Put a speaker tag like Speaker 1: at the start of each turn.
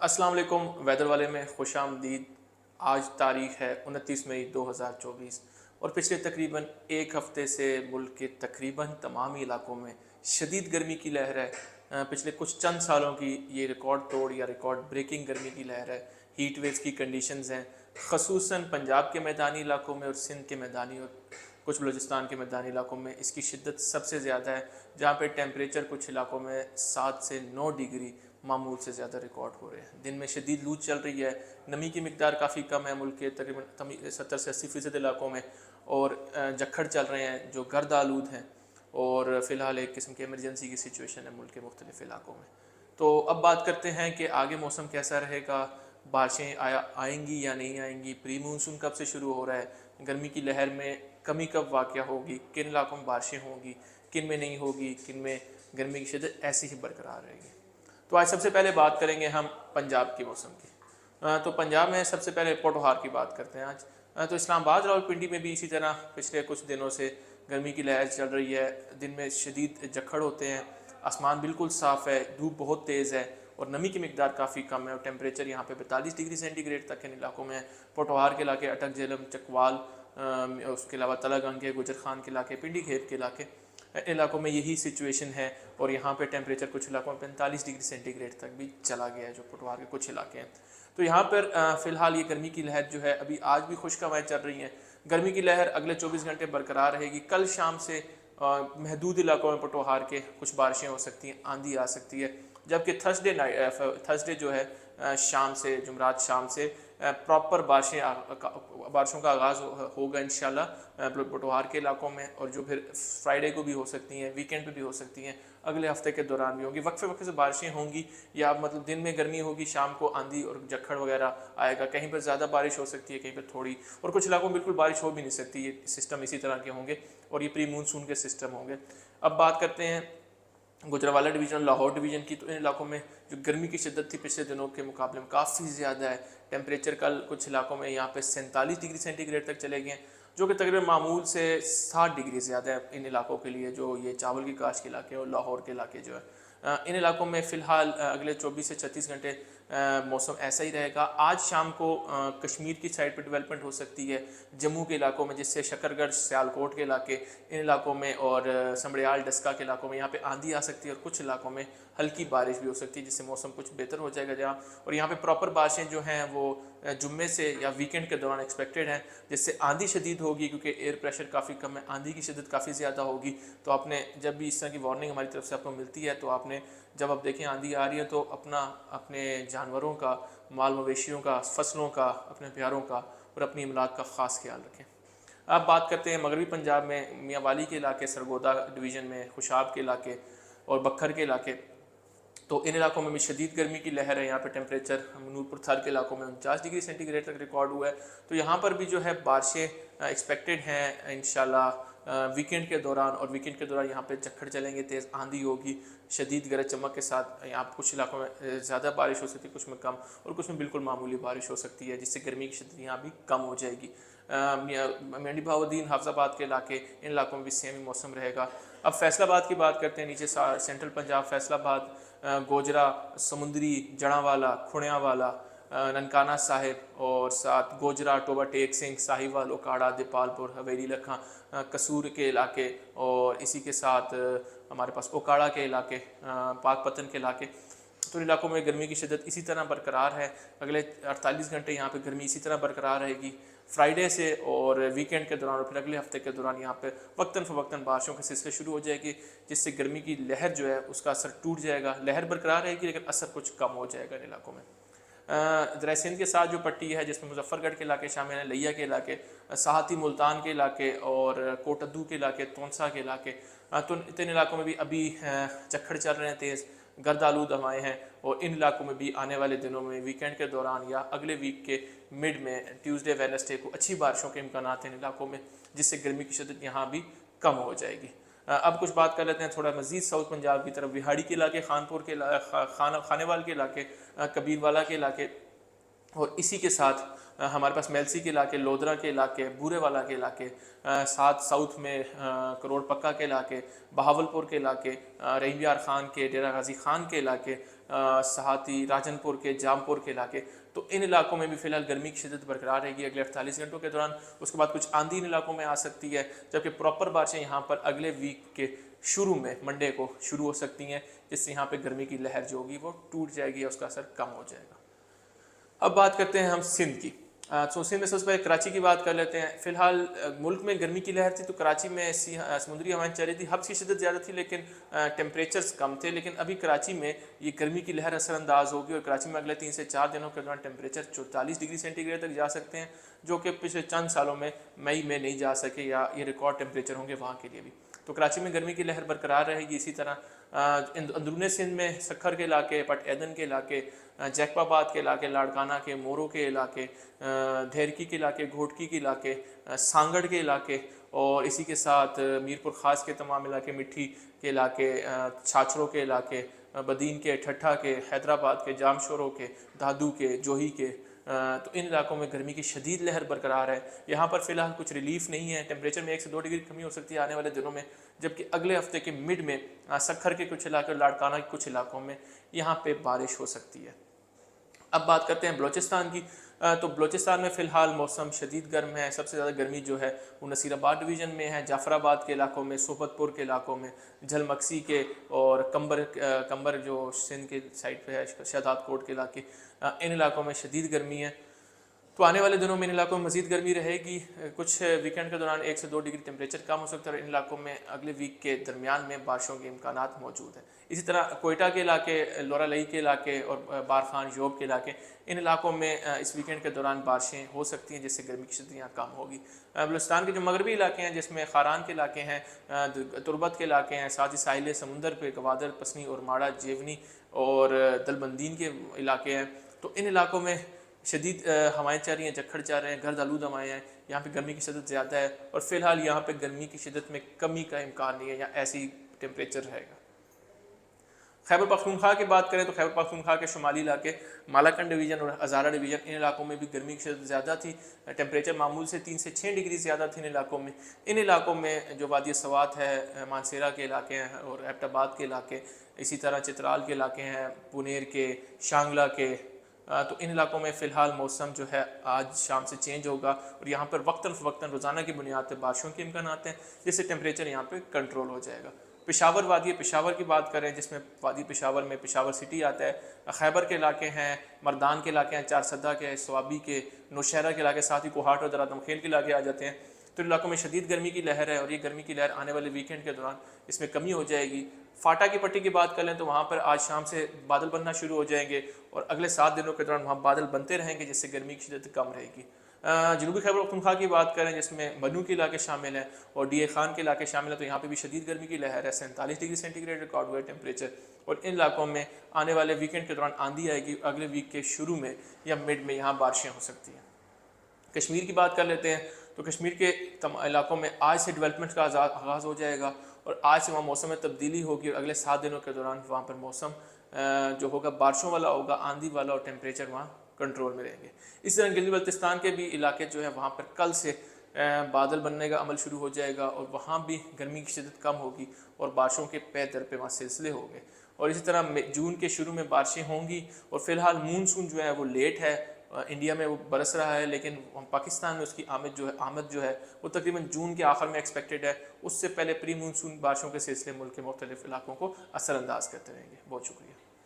Speaker 1: अस्सलाम वालेकुम। वेदर वाले में खुश आमदीद। आज तारीख़ है 29 मई 2024 और पिछले तकरीबन एक हफ़्ते से मुल्क के तकरीबन तमाम इलाकों में शदीद गर्मी की लहर है। पिछले कुछ चंद सालों की ये रिकॉर्ड तोड़ या रिकॉर्ड ब्रेकिंग गर्मी की लहर है। हीट वेव्स की कंडीशंस हैं, ख़ुसूसन पंजाब के मैदानी इलाकों में और सिंध के मैदानी और कुछ बलूचिस्तान के मैदानी इलाकों में इसकी शिद्दत सबसे ज़्यादा है, जहाँ पे टेम्परेचर कुछ इलाकों में 7 से 9 डिग्री मामूल से ज़्यादा रिकॉर्ड हो रहे हैं। दिन में शदीद लू चल रही है, नमी की मिकदार काफ़ी कम है मुल्क के तकरीबन 70 से 80% इलाकों में, और जखड़ चल रहे हैं जो गर्द आलूद हैं, और फ़िलहाल एक किस्म की एमरजेंसी की सिचुएशन है मुल्क के मुख्तलिफ़ इलाकों में। तो अब बात करते हैं कि आगे मौसम कैसा रहेगा, बारिशें आएंगी या नहीं आएंगी, प्री मानसून कब से शुरू हो रहा है, गर्मी की लहर में कमी कब वाक़या होगी, किन इलाकों में बारिशें होंगी, किन में नहीं होगी, किन में गर्मी की शिद्दत ऐसी ही बरकरार रहेगी। तो आज सबसे पहले बात करेंगे हम पंजाब की मौसम की। तो पंजाब में सबसे पहले पोटोहार की बात करते हैं आज। तो इस्लामाबाद रावलपिंडी में भी इसी तरह पिछले कुछ दिनों से गर्मी की लहर चल रही है। दिन में शदीद जखड़ होते हैं, आसमान बिल्कुल साफ़ है, धूप बहुत तेज़ है और नमी की मिकदार काफ़ी कम है, और टेम्परेचर यहाँ पे 42 डिग्री सेंटीग्रेड तक इन इलाकों में है। पोटोहार के इलाके, अटक झेलम, चकवाल, उसके अलावा तलागंग के, गुजर खान के इलाके, पिंडी खेत के इलाके, इलाकों में यही सिचुएशन है। और यहाँ पे टेम्परेचर कुछ इलाकों में 45 डिग्री सेंटीग्रेड तक भी चला गया है, जो पोटवार के कुछ इलाके हैं। तो यहाँ पर फ़िलहाल ये गर्मी की लहर जो है अभी आज भी खुश्क हवाएं चल रही हैं। गर्मी की लहर अगले 24 घंटे बरकरार रहेगी। कल शाम से महदूद इलाकों में पोटोहार के कुछ बारिशें हो सकती हैं, आंधी आ सकती है, जबकि थर्सडे जो है शाम से, जुमरात शाम से प्रॉपर बारिशों का आगाज़ होगा इंशाल्लाह पोटोहार के इलाकों में, और जो फिर फ्राइडे को भी हो सकती हैं, वीकेंड पे भी हो सकती हैं, अगले हफ्ते के दौरान भी होंगी। वक्फे वक्फे से बारिशें होंगी, या मतलब दिन में गर्मी होगी, शाम को आंधी और जखड़ वगैरह आएगा। कहीं पर ज़्यादा बारिश हो सकती है, कहीं पर थोड़ी, और कुछ इलाकों में बिल्कुल बारिश हो भी नहीं सकती। ये सिस्टम इसी तरह के होंगे और ये प्री मानसून के सिस्टम होंगे। अब बात करते हैं गुजरावाला डिवीज़न, लाहौर डिवीज़न की। तो इन इलाकों में जो गर्मी की शिद्दत थी पिछले दिनों के मुकाबले में काफ़ी ज़्यादा है। टेम्परेचर कल कुछ इलाकों में यहाँ पे 47 डिग्री सेंटीग्रेड तक चले गए हैं, जो कि तकरीबन मामूल से 60 डिग्री ज़्यादा है इन इलाकों के लिए, जो ये चावल की काश्त के इलाके और लाहौर के इलाके जो है। इन इलाकों में फ़िलहाल अगले 24 से 36 घंटे मौसम ऐसा ही रहेगा। आज शाम को कश्मीर की साइड पर डेवलपमेंट हो सकती है, जम्मू के इलाकों में, जिससे शकरगढ़, सियालकोट के इलाके, इन इलाकों में, और समड़ियाल, डस्का के इलाकों में यहाँ पे आंधी आ सकती है, और कुछ इलाकों में हल्की बारिश भी हो सकती है, जिससे मौसम कुछ बेहतर हो जाएगा जहाँ। और यहाँ पे प्रॉपर बारिशें जो हैं वो जुम्मे से या वीकेंड के दौरान एक्सपेक्टेड हैं, जिससे आंधी शदीद होगी, क्योंकि एयर प्रेशर काफ़ी कम है, आंधी की शिद्दत काफ़ी ज़्यादा होगी। तो आपने जब भी इस तरह की वार्निंग हमारी तरफ से आपको मिलती है, तो आपने जब आप देखें आंधी आ रही है, तो अपने जानवरों का, माल मवेशियों का, फसलों का, अपने प्यारों का और अपनी इमलाक का ख़ास ख्याल रखें। अब बात करते हैं मगरबी पंजाब में, मियाँ वाली के इलाके, सरगोदा डिवीज़न में, खुशाब के इलाके और बखर के इलाके। तो इन इलाकों में भी शदीद गर्मी की लहर है। यहाँ पे टेम्परेचर नूरपुर थर के इलाकों में 49 डिग्री सेंटीग्रेड तक रिकॉर्ड हुआ है। तो यहाँ पर भी जो है बारिशें एक्सपेक्टेड हैं इंशाल्लाह वीकेंड के दौरान, और वीकेंड के दौरान यहाँ पे झक्खड़ चलेंगे, तेज़ आंधी होगी, शदीद गरज चमक के साथ। यहाँ कुछ इलाकों में ज़्यादा बारिश हो सकती है, कुछ में कम, और कुछ में बिल्कुल मामूली बारिश हो सकती है, जिससे गर्मी की शिद्दत यहाँ भी कम हो जाएगी। मंडी बहाउद्दीन, हाफजाबाद के इलाके, इन इलाकों में भी सेम ही मौसम रहेगा। अब फैसलाबाद की बात करते हैं, नीचे सेंट्रल पंजाब, फैसलाबाद, गोजरा, समुंदरी, जड़ावाला, खुणियावाला, ननकाना साहिब, और साथ गोजरा, टोबा टेक सिंह, साहिवाल, ओकाड़ा, दीपालपुर, हवेली लखा, कसूर के इलाके, और इसी के साथ हमारे पास ओकाड़ा के इलाके, पाकपतन के इलाके। तो इलाकों में गर्मी की शिद्दत इसी तरह बरकरार है। अगले 48 घंटे यहाँ पे गर्मी इसी तरह बरकरार रहेगी, फ्राइडे से और वीकेंड के दौरान, और फिर अगले हफ्ते के दौरान यहाँ पे वक्तन फ़वक्तन बारिशों के सिलसिले शुरू हो जाएगी, जिससे गर्मी की लहर जो है उसका असर टूट जाएगा। लहर बरकरार रहेगी, लेकिन असर कुछ कम हो जाएगा इन इलाकों में। दरिया सिंध के साथ जो पट्टी है, जिसमें मुजफ्फरगढ़ के इलाके शामिल हैं, लिया के इलाके, साहती मुल्तान के इलाके, और कोटद्दू के इलाके, तोनसा के इलाके, तो इन इलाकों में भी अभी झक्खड़ चल रहे हैं, तेज़ गर्द आलूद हवाएँ हैं। और इन इलाकों में भी आने वाले दिनों में, वीकेंड के दौरान या अगले वीक के मिड में, ट्यूसडे वेडनेसडे को अच्छी बारिशों के इम्कान हैं इन इलाकों में, जिससे गर्मी की शिद्दत यहाँ भी कम हो जाएगी। अब कुछ बात कर लेते हैं थोड़ा मज़ीद साउथ पंजाब की तरफ, बिहाड़ी के इलाके, खानपुर के खानेवाल के इलाके, कबीरवाला के इलाके, اور اسی کے ساتھ ہمارے پاس میلسی کے علاقے، لودرا کے علاقے، بورے والا کے علاقے، ساتھ ساؤتھ میں کروڑ پکا کے علاقے، بہاولپور کے علاقے، رحیم یار خان کے، ڈیرہ غازی خان کے علاقے، سہاتی راجن پور کے، جام پور کے علاقے، تو ان علاقوں میں بھی فی الحال گرمی کی شدت برقرار رہے گی اگلے 48 گھنٹوں کے دوران۔ اس کے بعد کچھ آندھی ان علاقوں میں آ سکتی ہے، جبکہ پراپر بارشیں یہاں پر اگلے ویک کے شروع میں منڈے کو شروع ہو سکتی ہیں، جس سے یہاں پہ گرمی کی لہر جو ہوگی وہ ٹوٹ جائے گی، اس کا اثر کم ہو جائے گا۔ اب بات کرتے ہیں ہم سندھ کی۔ تو سندھ میں سب سے پہلے کراچی کی بات کر لیتے ہیں۔ فی الحال ملک میں گرمی کی لہر تھی تو کراچی میں سمندری ہوائیں چل رہی تھی، ہبس کی شدت زیادہ تھی لیکن ٹیمپریچرز کم تھے، لیکن ابھی کراچی میں یہ گرمی کی لہر اثر انداز ہوگی اور کراچی میں اگلے 3 سے 4 دنوں کے دوران ٹیمپریچر 44 ڈگری سینٹی گریڈ تک جا سکتے ہیں، جو کہ پچھلے چند سالوں میں مئی میں نہیں جا سکے، یا یہ ریکارڈ ٹیمپریچر ہوں گے وہاں کے لیے بھی۔ تو کراچی میں گرمی کی لہر برقرار رہے گی۔ اسی طرح اندرون سندھ میں سکھر کے علاقے، پٹ ایدن کے علاقے، جیکب آباد کے علاقے، لاڑکانہ کے، مورو کے علاقے، دھیرکی کے علاقے، گھوٹکی کے علاقے، سانگڑ کے علاقے، اور اسی کے ساتھ میرپور خاص کے تمام علاقے، مٹھی کے علاقے، چھاچھروں کے علاقے، بدین کے، ٹھٹھا کے، حیدرآباد کے، جام شوروں کے، دھادو کے، جوہی کے، تو ان علاقوں میں گرمی کی شدید لہر برقرار ہے۔ یہاں پر فی الحال کچھ ریلیف نہیں ہے، ٹیمپریچر میں 1 سے 2 ڈگری کمی ہو سکتی ہے آنے والے دنوں میں، جبکہ اگلے ہفتے کے مڈ میں سکھر کے کچھ علاقے اور لاڑکانہ کے کچھ علاقوں میں یہاں پہ بارش ہو سکتی ہے۔ اب بات کرتے ہیں بلوچستان کی۔ تو بلوچستان میں فی الحال موسم شدید گرم ہے۔ سب سے زیادہ گرمی جو ہے وہ نصیر آباد ڈویژن میں ہے، جعفر آباد کے علاقوں میں، صحبت پور کے علاقوں میں، جھل مکسی کے، اور کمبر جو سندھ کے سائڈ پہ ہے، شہداد کوٹ کے علاقے، ان علاقوں میں شدید گرمی ہے۔ تو آنے والے دنوں میں ان علاقوں میں مزید گرمی رہے گی، کچھ ویکینڈ کے دوران 1 سے 2 ڈگری ٹیمپریچر کم ہو سکتا ہے، اور ان علاقوں میں اگلے ویک کے درمیان میں بارشوں کے امکانات موجود ہیں۔ اسی طرح کوئٹہ کے علاقے، لورا لئی کے علاقے، اور بارخان یوب کے علاقے، ان علاقوں میں اس ویکینڈ کے دوران بارشیں ہو سکتی ہیں، جس سے گرمی کی شدت یہاں کم ہوگی۔ بلوچستان کے جو مغربی علاقے ہیں، جس میں خاران کے علاقے ہیں، تربت کے علاقے ہیں، ساتھ ہی ساحل سمندر پہ گوادر، پسنی اور ماڑا، جیونی اور دلبندین کے علاقے ہیں، تو ان علاقوں میں شدید ہوائیں چل رہی ہیں، جکھڑ چل رہے ہیں، گرد آلود ہوائیں ہیں، یہاں پہ گرمی کی شدت زیادہ ہے، اور فی الحال یہاں پہ گرمی کی شدت میں کمی کا امکان نہیں ہے، یا ایسی ٹیمپریچر رہے گا۔ خیبر پختونخوا کی بات کریں تو خیبر پختونخوا کے شمالی علاقے، مالاکنڈ ڈویژن اور ہزارہ ڈویژن، ان علاقوں میں بھی گرمی کی شدت زیادہ تھی، ٹیمپریچر معمول سے 3 سے 6 ڈگری زیادہ تھے ان علاقوں میں۔ ان علاقوں میں جو وادی سوات ہے، مانسیرا کے علاقے ہیں، اور ایبٹ آباد کے علاقے، اسی طرح چترال کے علاقے ہیں، پونیر کے، شانگلہ کے، تو ان علاقوں میں فی الحال موسم جو ہے آج شام سے چینج ہوگا، اور یہاں پر وقتاً فوقتاً روزانہ کی بنیاد پہ بارشوں کے امکانات ہیں، جس سے ٹیمپریچر یہاں پہ کنٹرول ہو جائے گا۔ پشاور وادی پشاور کی بات کریں، جس میں وادی پشاور میں پشاور سٹی آتا ہے، خیبر کے علاقے ہیں، مردان کے علاقے ہیں، چار سدہ کے، سوابی کے، نوشہرہ کے علاقے، ساتھ ہی کوہاٹ اور درادم خیل کے علاقے آ جاتے ہیں۔ تو ان علاقوں میں شدید گرمی کی لہر ہے، اور یہ گرمی کی لہر آنے والے ویکینڈ کے دوران اس میں کمی ہو جائے گی۔ فاٹا کی پٹی کی بات کر لیں تو وہاں پر آج شام سے بادل بننا شروع ہو جائیں گے، اور اگلے 7 دنوں کے دوران وہاں بادل بنتے رہیں گے، جس سے گرمی کی شدت کم رہے گی۔ جنوبی خیبر پختونخوا کی بات کریں، جس میں بنو کے علاقے شامل ہیں اور ڈی اے خان کے علاقے شامل ہیں، تو یہاں پہ بھی شدید گرمی کی لہر ہے، 47 ڈگری سینٹی گریڈ ریکارڈ ہوا ہے ٹیمپریچر، اور ان علاقوں میں آنے والے ویکینڈ کے دوران آندھی آئے گی، اگلے ویک کے شروع میں یا مڈ میں یہاں بارشیں ہو سکتی ہیں۔ کشمیر کی بات کر لیتے ہیں، تو کشمیر کے علاقوں میں آج سے ڈیولپمنٹ کا آغاز ہو جائے گا، اور آج سے وہاں موسم میں تبدیلی ہوگی، اور اگلے 7 دنوں کے دوران وہاں پر موسم جو ہوگا بارشوں والا ہوگا، آندھی والا، اور ٹیمپریچر وہاں کنٹرول میں رہیں گے۔ اس طرح گلگت بلتستان کے بھی علاقے جو ہے وہاں پر کل سے بادل بننے کا عمل شروع ہو جائے گا، اور وہاں بھی گرمی کی شدت کم ہوگی، اور بارشوں کے پے در پہ وہاں سلسلے ہوں گے، اور اسی طرح جون کے شروع میں بارشیں ہوں گی، اور فی الحال مونسون جو ہے وہ لیٹ ہے، انڈیا میں وہ برس رہا ہے، لیکن پاکستان میں اس کی آمد جو ہے وہ تقریباً جون کے آخر میں ایکسپیکٹڈ ہے۔ اس سے پہلے پری مونسون بارشوں کے سلسلے ملک کے مختلف علاقوں کو اثر انداز کرتے رہیں گے۔ بہت شکریہ۔